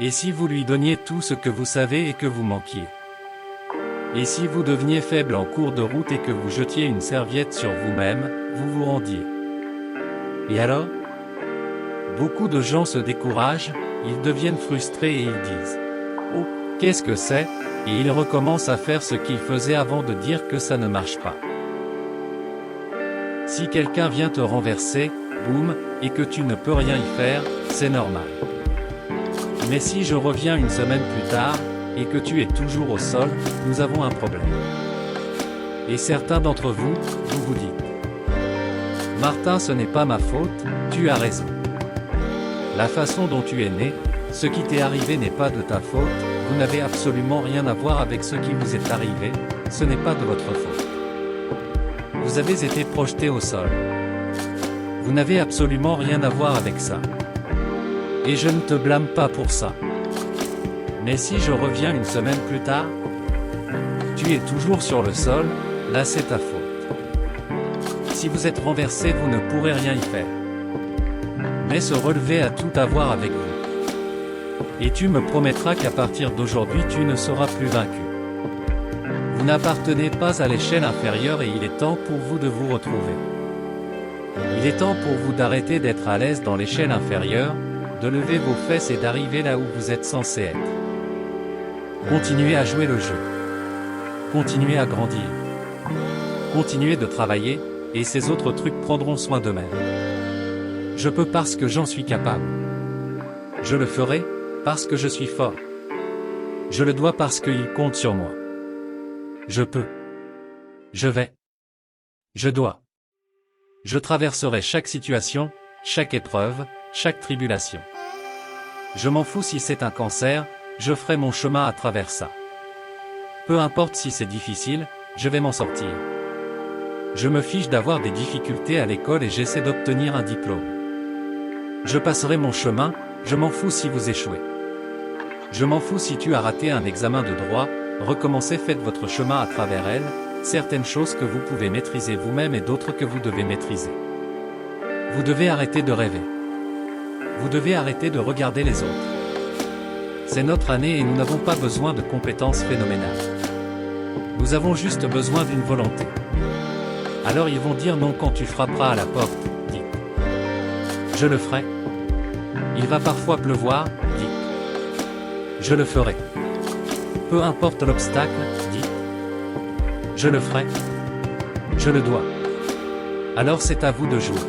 Et si vous lui donniez tout ce que vous savez et que vous manquiez? Et si vous deveniez faible en cours de route et que vous jetiez une serviette sur vous-même, vous vous rendiez? Et alors? Beaucoup de gens se découragent, ils deviennent frustrés et ils disent « Oh, qu'est-ce que c'est ?» et ils recommencent à faire ce qu'ils faisaient avant de dire que ça ne marche pas. Si quelqu'un vient te renverser, boum, et que tu ne peux rien y faire, c'est normal. Mais si je reviens une semaine plus tard, et que tu es toujours au sol, nous avons un problème. Et certains d'entre vous, vous vous dites « Martin, ce n'est pas ma faute, tu as raison. La façon dont tu es né, ce qui t'est arrivé n'est pas de ta faute, vous n'avez absolument rien à voir avec ce qui vous est arrivé, ce n'est pas de votre faute. Vous avez été projeté au sol. Vous n'avez absolument rien à voir avec ça. Et je ne te blâme pas pour ça. Mais si je reviens une semaine plus tard, tu es toujours sur le sol, là c'est ta faute. Si vous êtes renversé, vous ne pourrez rien y faire. Mais se relever a tout à voir avec vous. Et tu me promettras qu'à partir d'aujourd'hui tu ne seras plus vaincu. Vous n'appartenez pas à l'échelle inférieure et il est temps pour vous de vous retrouver. Il est temps pour vous d'arrêter d'être à l'aise dans l'échelle inférieure, de lever vos fesses et d'arriver là où vous êtes censé être. Continuez à jouer le jeu. Continuez à grandir. Continuez de travailler, et ces autres trucs prendront soin d'eux-mêmes. Je peux parce que j'en suis capable. Je le ferai, parce que je suis fort. Je le dois parce qu'il compte sur moi. Je peux. Je vais. Je dois. Je traverserai chaque situation, chaque épreuve, chaque tribulation. Je m'en fous si c'est un cancer, je ferai mon chemin à travers ça. Peu importe si c'est difficile, je vais m'en sortir. Je me fiche d'avoir des difficultés à l'école et j'essaie d'obtenir un diplôme. Je passerai mon chemin, je m'en fous si vous échouez. Je m'en fous si tu as raté un examen de droit, recommencez, faites votre chemin à travers elle, certaines choses que vous pouvez maîtriser vous-même et d'autres que vous devez maîtriser. Vous devez arrêter de rêver. Vous devez arrêter de regarder les autres. C'est notre année et nous n'avons pas besoin de compétences phénoménales. Nous avons juste besoin d'une volonté. Alors ils vont dire non quand tu frapperas à la porte, dites. Je le ferai. Il va parfois pleuvoir, dites. Je le ferai. Peu importe l'obstacle, dites. Je le ferai. Je le dois. Alors c'est à vous de jouer.